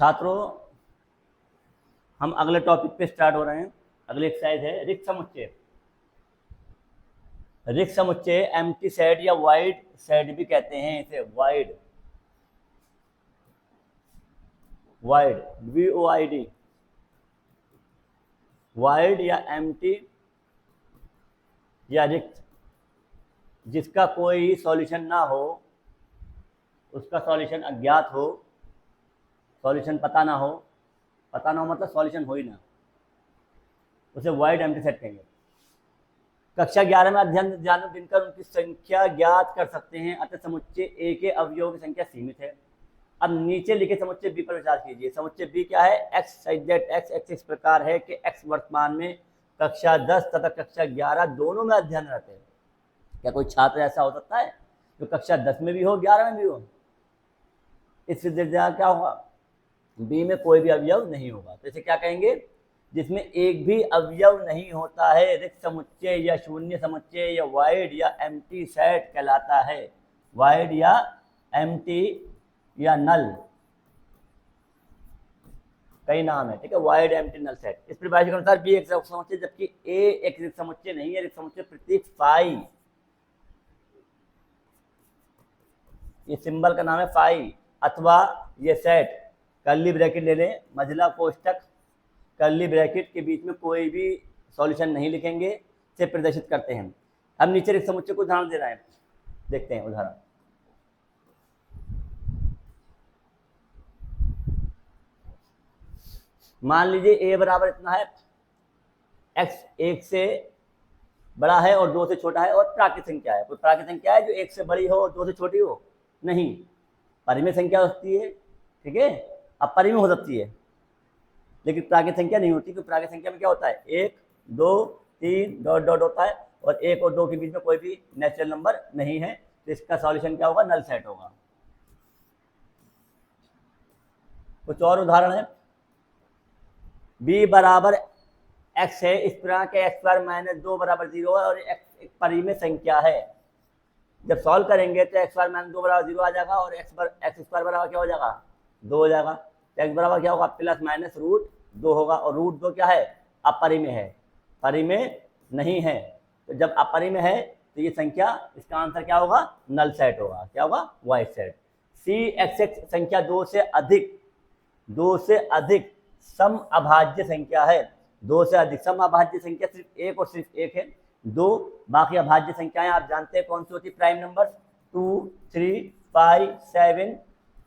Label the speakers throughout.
Speaker 1: छात्रों, हम अगले टॉपिक पे स्टार्ट हो रहे हैं। अगली एक्सरसाइज है रिक्त समुच्चय। रिक्त समुच्चय एम्प्टी सेट या वाइड सेट भी कहते हैं इसे। वाइड VOID वाइड या एम्प्टी या रिक्त, जिसका कोई सॉल्यूशन ना हो, उसका सॉल्यूशन अज्ञात हो, सॉल्यूशन पता ना हो मतलब सॉल्यूशन हो ही ना, उसे वाइड एम्प्टी सेट कहेंगे। कक्षा 11 में अध्ययन जानकर उनकी संख्या ज्ञात कर सकते हैं, अतः समुच्चय ए के अवयवों की संख्या सीमित है। अब नीचे लिखे समुच्चय बी पर विचार कीजिए। समुच्चय बी क्या है? एक्स साइज दैट एक्स इस प्रकार है कि एक्स वर्तमान में कक्षा 10 तथा कक्षा 11 दोनों में अध्ययन रहते हैं। क्या कोई छात्र ऐसा हो सकता है जो कक्षा 10 में भी हो 11 में भी हो? इस विद्यार्थी क्या होगा? बी में कोई भी अवयव नहीं होगा, तो इसे क्या कहेंगे? जिसमें एक भी अवयव नहीं होता है रिक्त समुच्चय या शून्य समुच्चय या वाइड या एम्प्टी सेट कहलाता है। वाइड या एम्प्टी या नल, कई नाम है, ठीक है। Void empty null set. इस परिभाषा के अनुसार बी एक रिक्त समुच्चय जबकि ए एक रिक्त समुच्चय नहीं है। रिक्त समुच्चय प्रतीक फाई, ये सिंबल का नाम है फाई, अथवा ये सेट, कर्ली ब्रैकेट ले लें, मझला कोष्टक कर्ली ब्रैकेट के बीच में कोई भी सॉल्यूशन नहीं लिखेंगे, से प्रदर्शित करते हैं। अब नीचे रिक्त समुच्चय को उदाहरण दे रहे हैं, देखते हैं उदाहरण। मान लीजिए ए बराबर इतना है, एक्स 1 से बड़ा है और 2 से छोटा है, और प्राकृत संख्या है। कोई प्राकृत संख्या है जो 1 से बड़ी हो और 2 से छोटी हो? नहीं। परिमेय संख्या हो सकती है, ठीक है, अब परिमेय हो सकती है, लेकिन प्राकृत संख्या नहीं होती, क्योंकि प्राकृत संख्या में क्या होता है? 1 2 3 डॉट डॉट होता है, और 1 और 2 के बीच में कोई भी नेचुरल नंबर नहीं है, तो इसका सॉल्यूशन क्या होगा? नल सेट होगा। कुछ और उदाहरण है। b बराबर x है, इस प्रकार के x स्क्वायर माइनस 2 बराबर 0 है, और x एक परिमेय संख्या है। जब सॉल्व करेंगे तो x स्क्वायर माइनस 2 बराबर 0 आ जाएगा, और x स्क्वायर बराबर क्या हो जाएगा? 2 हो जाएगा। तो x बराबर क्या होगा? प्लस माइनस रूट 2 होगा, और रूट 2 क्या है? अपरिमेय है, परिमेय नहीं है। तो जब अपरिमेय है तो ये संख्या, इसका आंसर क्या होगा? नल सेट होगा। क्या होगा? Wide set. c संख्या 2 से अधिक सम अभाज्य संख्या है। 2 से अधिक सम अभाज्य संख्या सिर्फ एक और सिर्फ एक है। 2 बाकी अभाज्य संख्याएं आप जानते हैं कौन सी होती? Prime number 2 3 5 7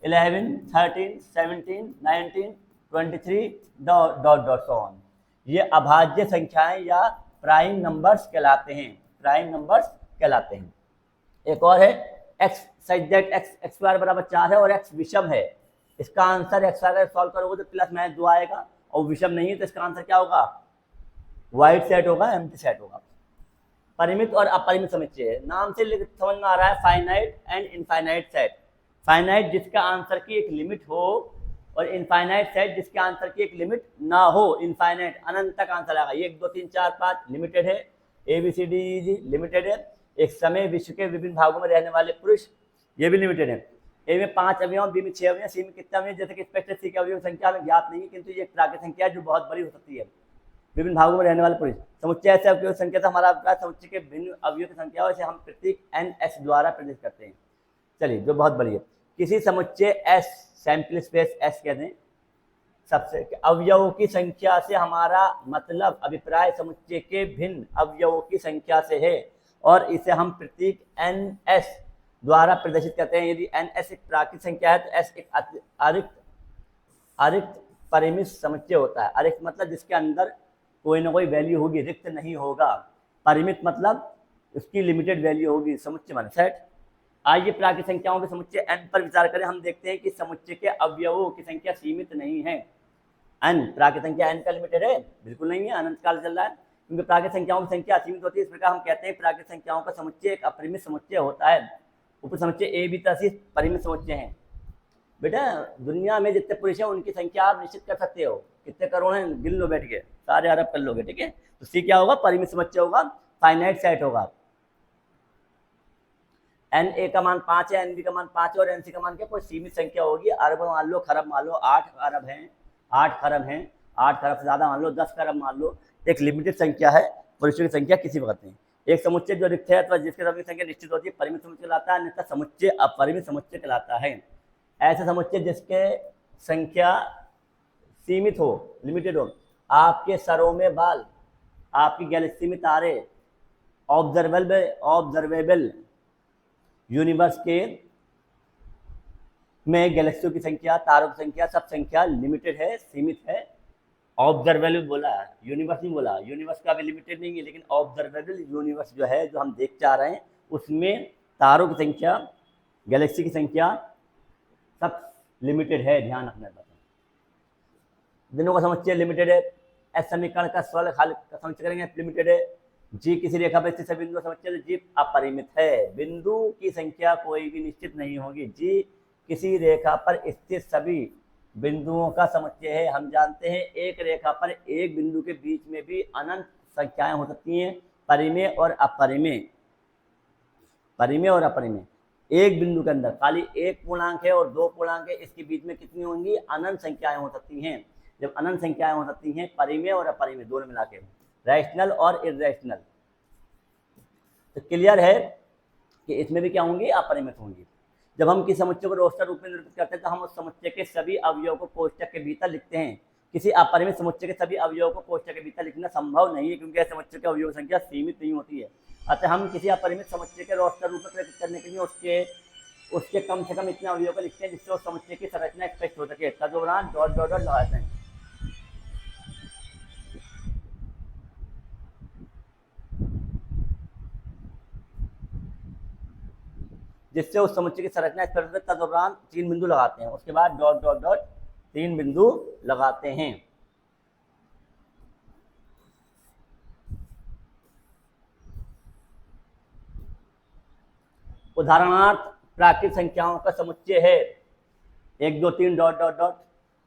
Speaker 1: 11 13 17 19 23 dot dot so on. ये अभाज्य संख्याएं या प्राइम नंबर्स कहलाते हैं, प्राइम नंबर्स कहलाते हैं। एक और है x such that x square बराबर 4 है और एक्स विषम है। इसका आंसर एक्स अगर सॉल्व करोगे तो प्लस माइनस 2 आएगा, और विषम नहीं है तो इसका आंसर क्या होगा? वाइड सेट होगा, एम्प्टी सेट होगा। परिमित और अपरिमित समुच्चय, नाम से समझ में आ रहा है finite and infinite set. Finite जिसका आंसर की एक लिमिट हो, और इनफाइनाइट सेट जिसके आंसर की एक लिमिट ना हो। इनफाइनाइट अनंत तक आंसर आएगा, 1 2 3 4 5 लिमिटेड है, ABCD लिमिटेड है। एक समय विश्व के विभिन्न भागों में रहने वाले पुरुष, ये भी लिमिटेड है। ए में 5 अवयव, बी में 6 अवयव, सी में कितना अवयव? जैसे कि स्पष्ट सी के अवयव संख्या में ज्ञात नहीं है, किंतु ये प्राकृत संख्या है जो बहुत बड़ी हो सकती है। विभिन्न भागों में रहने वाले पुरुष, समुच्चय ऐसे अवयव संख्या था। हमारा अभिप्राय समुच्चय के भिन्न अवयव की संख्या इसे हम प्रतीक NS द्वारा प्रदर्शित करते हैं। चलिए, जो बहुत बड़ी है, किसी समुच्चय S सैंपल स्पेस S कहते हैं, सबसे अवयवों की संख्या से हमारा मतलब अभिप्राय समुच्चय के भिन्न अवयवों की संख्या से है, और इसे हम प्रतीक NS द्वारा प्रदर्शित करते हैं। यदि NS एक प्राकृत संख्या है तो S एक अरिक्त परिमित समुच्चय होता है। अरिक्त मतलब जिसके अंदर कोई ना कोई वैल्यू होगी, रिक्त नहीं होगा। परिमित मतलब उसकी लिमिटेड वैल्यू होगी। समुच्चय मान सेट। आइए प्राकृत संख्याओं के समुच्चय n पर विचार करें। हम देखते हैं कि समुच्चय के अवयवों की संख्या सीमित नहीं है। n प्राकृत संख्या n का लिमिटेड है? बिल्कुल नहीं है, अनंत काल चल रहा है, क्योंकि प्राकृत संख्याओं की संख्या असीमित होती है। इस प्रकार हम कहते हैं प्राकृत संख्याओं का समुच्चय एक अपरिमित समुच्चय होता है। उप समुच्चय ए बी तक परिमित समुच्चय हैं। बेटा, दुनिया में जितने पुरुष हैं उनकी संख्या आप निश्चित कर सकते हो, कितने करोड़ हैं गिन लो बैठ के, सारे अरब कर लोगे, ठीक है। तो सी क्या होगा? परिमित समुच्चय होगा, फाइनाइट सेट होगा। एन ए का मान 5 है, एन बी का मान 5 है और एन सी का मान क्या, कोई सीमित संख्या होगी। अरब मान लो, खरब मान लो, 8 अरब हैं, 8 खरब हैं, 8 खरब से ज़्यादा मान लो, 10 खरब मान लो। एक लिमिटेड संख्या है, पुरुषों की संख्या किसी वक्त नहीं। एक समुच्चय जो रिक्त है अथवा जिसके सभी संख्या निश्चित होती है परिमित समुच्चय कहलाता है, अन्यथा समुच्चय अपरिमित समुच्चय कहलाता है। ऐसे समुच्चय जिसके संख्या सीमित हो, लिमिटेड हो, आपके सरों में बाल, आपकी गैलेक्सी में तारे, ऑब्जर्वेबल यूनिवर्स के में गैलेक्सियों की संख्या, तारों की संख्या, सब संख्या लिमिटेड है, सीमित है। ऑब्जर्वेबल बोला, यूनिवर्स नहीं बोला, यूनिवर्स का भी लिमिटेड नहीं है, लेकिन ऑब्जर्वेबल यूनिवर्स जो है, जो हम देख चाह रहे हैं, उसमें तारों की संख्या, गैलेक्सी की संख्या सब लिमिटेड है, ध्यान रखना है। दिनों का समुच्चय लिमिटेड है। एस समीकरण का सरल हल समुच्चय करेंगे, लिमिटेड है। जी किसी रेखा पर स्थित सभी बिंदु समुच्चय, जी अपरिमित है, बिंदु की संख्या कोई भी निश्चित नहीं होगी। जी किसी रेखा पर स्थित सभी बिंदुओं का समुच्चय है। हम जानते हैं एक रेखा पर एक बिंदु के बीच में भी अनंत संख्याएं हो सकती हैं, परिमेय और अपरिमेय, परिमेय और अपरिमेय। एक बिंदु के अंदर खाली एक पूर्णांक है और दो पूर्णांक है, इसके बीच में कितनी होंगी, अनंत संख्याएं हो सकती हैं। जब अनंत संख्याएं हो सकती हैं, परिमेय और अपरिमेय दोनों मिला के, रैशनल और इर्रेशनल, तो क्लियर है कि इसमें भी क्या होंगी, अपरिमित होंगी। जब हम किसी समुच्चय को रोस्टर रूप में निरूपित करते हैं तो हम उस समुच्चय के सभी अवयवों को कोष्ठक के भीतर लिखते हैं। किसी अपरिमित समुच्चय के सभी अवयवों को कोष्ठक के भीतर लिखना संभव नहीं है, क्योंकि समुच्चय के अवयवों की संख्या सीमित नहीं होती है। अतः हम किसी अपरिमित समुच्चय के रोस्टर रूप में प्रकट करने के लिए उसके कम से कम इतने अवयवों को लिखते हैं जिससे उस समुच्चय की संरचना स्पष्ट हो सके। तदुपरांत डॉट डॉट डॉट लगाते हैं जिससे उस समुच्चय की संरचना स्पष्ट हो सके। तदुपरांत 3 बिंदु लगाते हैं, उसके बाद डॉट डॉट डॉट 3 बिंदु लगाते हैं। उदाहरणार्थ प्राकृतिक संख्याओं का समुच्चय है 1 2 3 dot dot dot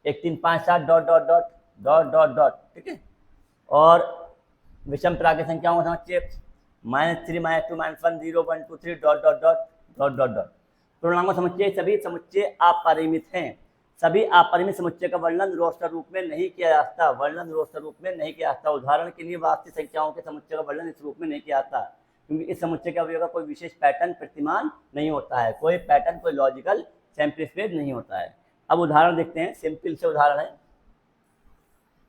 Speaker 1: 1 3 5 7 dot dot dot dot dot dot, ठीक है। और विषम प्राकृतिक संख्याओं का समुच्चय -3 -2 -1 0 1 2 3 dot dot dot dot dot dot. पूर्णांकों समुच्चय, सभी समुच्चय अपरिमित हैं। सभी अपरिमित समुच्चय का वर्णन रोस्टर रूप में नहीं किया जा सकता, वर्णन रोस्टर रूप में नहीं किया जाता। उदाहरण के लिए वास्तविक संख्याओं के समुच्चय का वर्णन इस रूप में नहीं किया जाता, क्योंकि इस समुच्चय के अवयव का कोई विशेष पैटर्न प्रतिमान नहीं होता है, कोई पैटर्न, कोई लॉजिकल सैंपल स्पेस नहीं होता है। अब उदाहरण देखते हैं, सिंपल से उदाहरण है।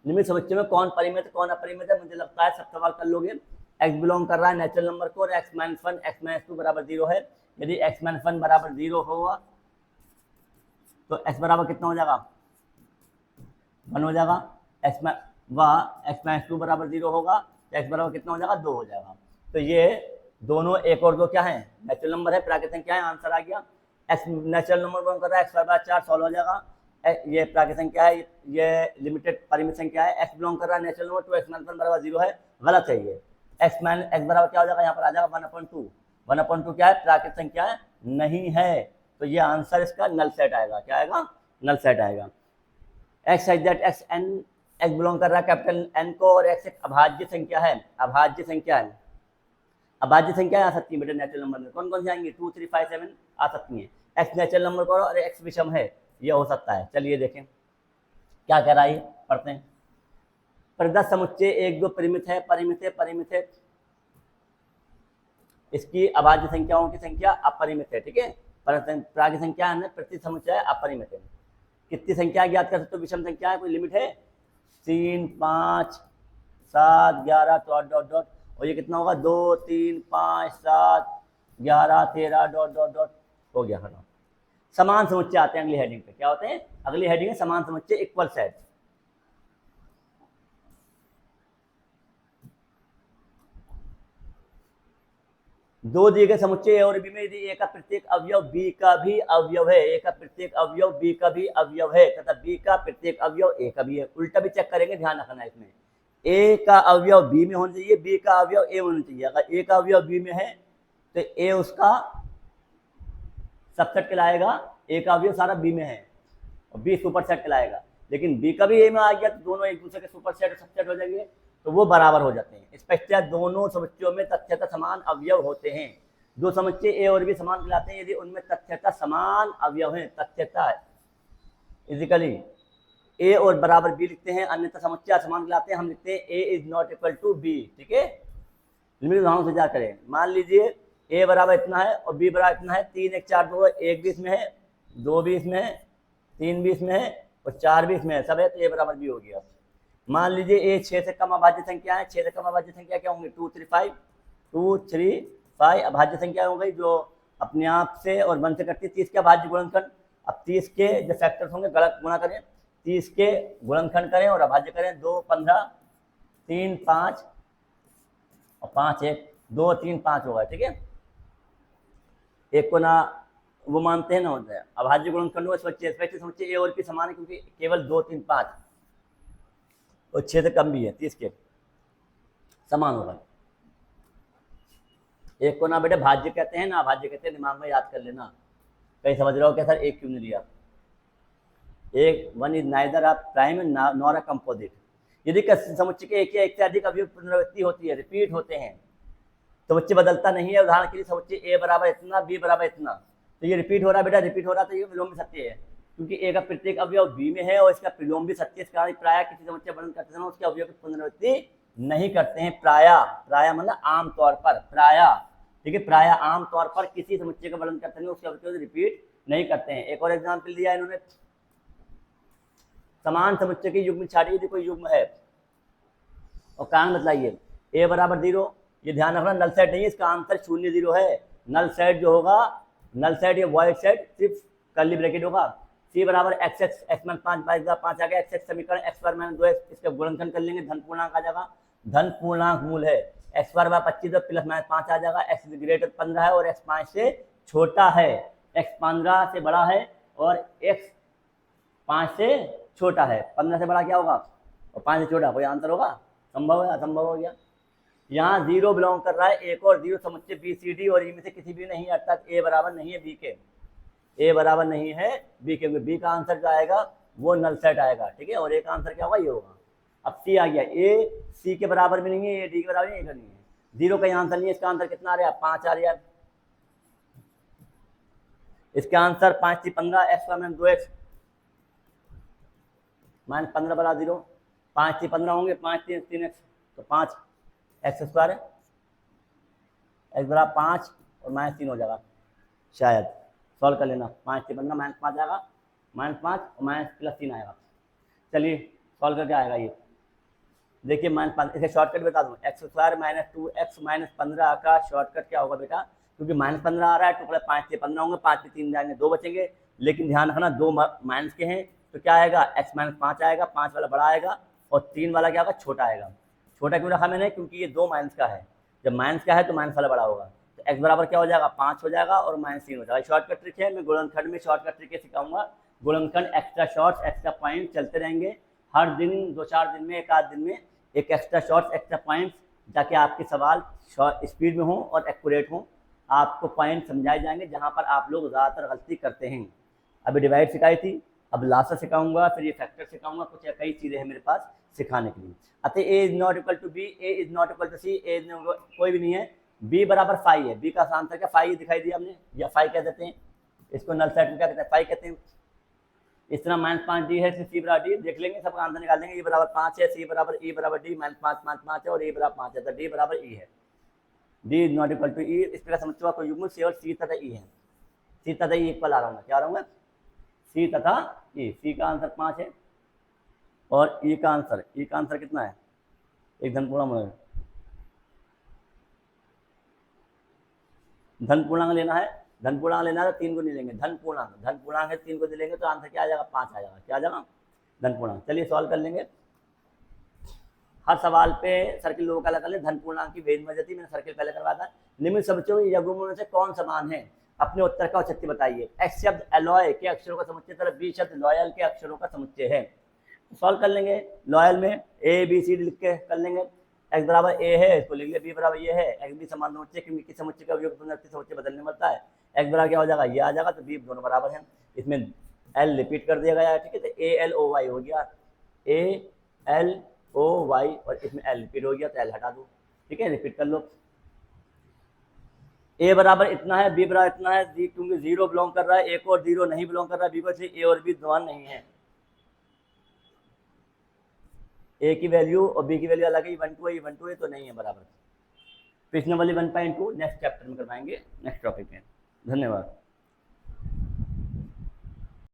Speaker 1: निम्न समुच्चय में कौन परिमित कौन अपरिमित है, मुझे लगता है सब सवाल कर लोगे। x बिलोंग कर रहा है नेचुरल नंबर को और x - 1 x - 2 बराबर 0 है। यदि x - 1 बराबर 0 होगा तो x बराबर कितना हो जाएगा, 1 हो जाएगा। x - 2 बराबर 0 होगा तो x बराबर कितना हो जाएगा, 2 हो जाएगा। तो ये दोनों 1 और 2 क्या है, नेचुरल नंबर है, प्राकृतिक संख्या है, आंसर आ गया। x नेचुरल नंबर बिलोंग कर रहा है, x बराबर 4 सॉल्व हो जाएगा। ये प्राकृतिक संख्या है, ये लिमिटेड परिमित संख्या है। x बिलोंग कर रहा है नेचुरल नंबर, तो x - 1 बराबर 0 है, गलत है ये। x बराबर क्या हो जाएगा, यहाँ पर आ जाएगा 1/2। 1/2 क्या है, प्राकृतिक संख्या है, नहीं है, तो ये आंसर इसका नल सेट आएगा। क्या आएगा, नल सेट आएगा। x बिलोंग कर रहा है कैपिटल N को और x एक अभाज्य संख्या है, अभाज्य संख्या है, अभाज्य संख्या आ सकती है बेटे नेचुरल नंबर में। कौन कौन सी आएंगी, 2 3 5 7 आ सकती हैं। x नेचुरल नंबर को और x विषम है, ये हो सकता है। चलिए देखें क्या कह रहा है, पढ़ते हैं। प्रदत्त समुच्चय 1 2 परिमित है, परिमित है, परिमित है, इसकी अभाज्य संख्याओं की संख्या अपरिमित है, ठीक है। प्राकृतिक संख्या है, प्रति समुच्चय अपरिमित है। कितनी संख्या ज्ञात कर सकते हो, विषम संख्या है, कोई लिमिट है, 3 5 7 11 डॉट डॉट डॉट, और ये कितना होगा, 2 3 5 7 11 13 डॉट डॉट डॉट, हो गया खत्म। समान समुच्चय आते हैं अगली हेडिंग पे, क्या होते हैं, अगली हेडिंग है समान समुच्चय, इक्वल सेट। दो दिए गए समुच्चय A और B में यदि A का प्रत्येक अवयव B का भी अवयव है, A का प्रत्येक अवयव B का भी अवयव है तथा B का प्रत्येक अवयव A का भी है, उल्टा भी चेक करेंगे, ध्यान रखना है इसमें। A का अवयव B में होना चाहिए, B का अवयव A होना चाहिए। अगर A का अवयव B में है तो A उसका सबसेट कहलाएगा, A का अवयव सारा B में है और B सुपर सेट कहलाएगा। लेकिन B का भी A में आ गया तो दोनों एक दूसरे के सुपर सेट और सबसेट हो जाएंगे, तो वो बराबर हो जाते हैं। स्पष्टतः दोनों समुच्चयों में तथ्यतः समान अवयव होते हैं, दो समुच्चय ए और बी समान कहलाते हैं यदि उनमें तथ्यता समान अवयव हैं। तथ्यता इजिकली ए और बराबर बी लिखते हैं, अन्यथा समुच्चय असमान कहलाते हैं। हम लिखते हैं A is not equal to B. ठीक है, लिमिट उदाहरण से विचार करें। मान लीजिए ए बराबर इतना है और बी बराबर इतना है, 3 1 4 2 1 भी इसमें है, 2 भी इसमें है, 3 भी इसमें है और 4 भी इसमें है, सब है, तो ए बराबर बी हो गया। मान लीजिए ए 6 से कम अभाज्य संख्या है। 6 से कम अभाज्य संख्या क्या होंगी? 2 3 5 2 3 5 अभाज्य संख्या हो गई जो अपने आप से और 1 से कटती है। 30 के अभाज्य गुणनखंड, अब 30 के जो फैक्टर्स होंगे गलत गुणा करें, 30 के गुणनखंड करें और अभाज्य करें। 2 15 3 5 और 5 1 2 3 5 होगा। ठीक है, एक को ना वो मानते हैं ना होता है अभाज्य गुणनखंड समुच्चय ए और बी समान है क्योंकि केवल 2 3 5 और 6 से कम भी है, 30 के समान होगा। एक को ना बेटे भाज्य कहते हैं ना अभाज्य कहते हैं, दिमाग में याद कर लेना। कहीं समझ रहे हो क्या सर एक क्यों नहीं लिया? एक one is neither a prime nor a composite. यदि समुच्चय के एक या एक से अधिक अवयव पुनरावृत्ति होती है, रिपीट होते हैं, समुच्चय बदलता नहीं है। उदाहरण के लिए समुच्चय ए बराबर इतना, बी बराबर इतना, तो ये रिपीट हो रहा है बेटा, रिपीट हो रहा है तो ये विलोम भी सत्य है क्योंकि ए का प्रत्येक अवयव बी में है और इसका विलोम भी सत्य है। इस कारण प्राय किसी समुच्चय वर्णन करते समय उसके अवयव की पुनरावृत्ति नहीं करते हैं। प्राय मतलब आमतौर पर, प्राय, ठीक है, प्राय आमतौर पर किसी समुच्चय का वर्णन करते हैं उसके अवयव रिपीट नहीं करते हैं। एक और एग्जाम्पल दिया इन्होंने, समान समुच्चय की युग्म छाड़ी यदि कोई युग्म है और कारण बतलाइए। ए बराबर 0, ये ध्यान रखना नल सेट नहीं है, इसका आंसर 0 0 है। नल सेट जो होगा, नल सेट या वॉइड सेट सिर्फ कर्ली ब्रैकेट होगा। सी बराबर एक्स एक्स एक्स मान 5 5 आ गया, एक्स एक्स समीकरण एक्स स्क्वायर माइनस 2x, इसका गुणनखंड कर लेंगे, धन पूर्णांक आ जाएगा, धन पूर्णांक मूल है, एक्स स्क्वायर बराबर 25 प्लस माइनस 5 आ जाएगा। एक्स ग्रेटर 15 है और एक्स 5 से छोटा है, एक्स 15 से बड़ा है और एक्स 5 से छोटा है। 15 से बड़ा क्या होगा और 5 से छोटा, कोई आंसर होगा? संभव है, असंभव हो गया। यहाँ 0 बिलोंग कर रहा है, एक और 0 समुच्चय बी सी डी और ई में से किसी भी नहीं, अर्थात ए बराबर नहीं है बी के, ए बराबर नहीं है बी के, बी का आंसर जो आएगा वो नल सेट आएगा। ठीक है, और ए का आंसर क्या होगा? ये होगा। अब सी आ गया, ए सी के बराबर भी नहीं है, ए डी के बराबर नहीं है, 0 का आंसर नहीं है। इसका आंसर कितना आ रहा है? 5 आ रहा है। इसका answer 5 3 15 x minus 2x minus 15 बड़ा 0, 5 3 15 होंगे, 5 3 3x तो 5 एक्स स्क्वायर है, एक्स बराबर 5 और माइनस 3 हो जाएगा शायद, सॉल्व कर लेना। 5 3 15 माइनस 5 आएगा, माइनस 5 और माइनस प्लस 3 आएगा। चलिए सॉल्व करके आएगा ये, देखिए माइनस 5, इसे शॉर्टकट बता दूँ, x square minus 2x minus 15 का शॉर्टकट क्या होगा बेटा? क्योंकि माइनस 15 आ रहा है, टुकड़े 5 से 15 होंगे, 5 से 3 जाएंगे, 2 बचेंगे, लेकिन ध्यान रखना 2 माइनस के हैं तो क्या आएगा? x माइनस 5 आएगा, 5 वाला बड़ा आएगा और 3 वाला क्या होगा? छोटा आएगा। छोटा क्यों रखा मैंने? क्योंकि ये 2 माइनस का है, जब माइनस का है तो माइनस वाला बड़ा होगा, तो x बराबर क्या हो जाएगा? 5 हो जाएगा और माइनस 3 हो जाएगा। शॉर्टकट ट्रिक है, मैं गुणनखंड में शॉर्टकट ट्रिक सिखाऊंगा। गुणनखंड एक्स्ट्रा शॉर्ट्स, एक्स्ट्रा पॉइंट चलते रहेंगे हर दिन, 2-4 दिन में, एक आध दिन में एक एक्स्ट्रा शॉर्ट्स, एक्स्ट्रा पॉइंट्स, ताकि आपके सवाल स्पीड में हो और एक्यूरेट हो। आपको पॉइंट समझाए जाएंगे जहाँ पर आप लोग ज़्यादातर गलती करते हैं। अभी डिवाइड सिखाई थी, अब लासा सिखाऊंगा, फिर ये फैक्टर सिखाऊंगा, कुछ कई चीज़ें हैं मेरे पास सिखाने के लिए। अतः A is not equal to B, A is not equal to C, A कोई भी नहीं है। बी बराबर 5 है, बी का आंसर क्या? 5 दिखाई दिया हमने, या 5 कह देते हैं इसको, नल सेट में क्या कहते हैं? 5 कहते हैं। इस तरह माइनस 5 डी है, सी बराबर डी, देख लेंगे, सबका आंसर निकाल देंगे। ए बराबर 5 है, सी बराबर ई बराबर डी, माइनस 5 5 5 है और ए बराबर 5 है, तो डी बराबर ई है। D is not equal to E, इस प्रकार समझो कोई युग्म केवल सी तथा ई है, सी तथा ई इक्वल आ रहा हूँ, क्या आ रहा हूँ? सी तथा ई। सी का आंसर 5 है और ई का आंसर कितना है? एक धन पूर्णांक, धन पूर्णांक लेना है, धन पूर्णांक लेना है तो 3 को नहीं लेंगे, धन पूर्णांक है, 3 को नहीं लेंगे तो आंसर क्या आ जाएगा? 5 आ जाएगा। क्या आ जाएगा? धन पूर्णांक। चलिए सॉल्व कर लेंगे। हर सवाल पे सर्किल लोगों का लगा ले, धन पूर्णांक की भेद मजती, मैंने सर्किल पहले करवाया था। निम्न समुच्चयों युग्मों में से कौन समान है? अपने उत्तर का औचित्य बताइए। एक्स शब्द अलॉय के अक्षरों का समुच्चय तरफ बी शब्द लॉयल के अक्षरों का समुच्चय है। सॉल्व कर लेंगे। लॉयल में ए बी सी डी लिख के कर लेंगे। एक्स बराबर ए है, इसको लिख लिया, बी बराबर ये है, एक्स भी समान समुच्चय, क्योंकि समुच्चय का उपयोग पुनरावृत्ति समुच्चय बदलने मिलता है। एक्स बराबर क्या हो जाएगा? ये आ जाएगा, तो बी दोनों बराबर हैं। इसमें एल रिपीट कर दिया गया है, ठीक है, तो ए एल ओ वाई हो गया, ए एल ओ वाई, और इसमें एल रिपीट हो गया तो एल हटा दो, ठीक है, रिपीट कर लो। ए बराबर इतना है, बी बराबर इतना है, क्योंकि 0 बिलोंग कर रहा है, एक और 0 नहीं बिलोंग कर रहा है बी को, इसलिए ए और बी समान नहीं है। ए की वैल्यू और बी की वैल्यू अलग है, 1 2 1 2 तो नहीं है बराबर। पिछले वाली 1.2 नेक्स्ट चैप्टर में करवाएंगे, नेक्स्ट टॉपिक में। धन्यवाद।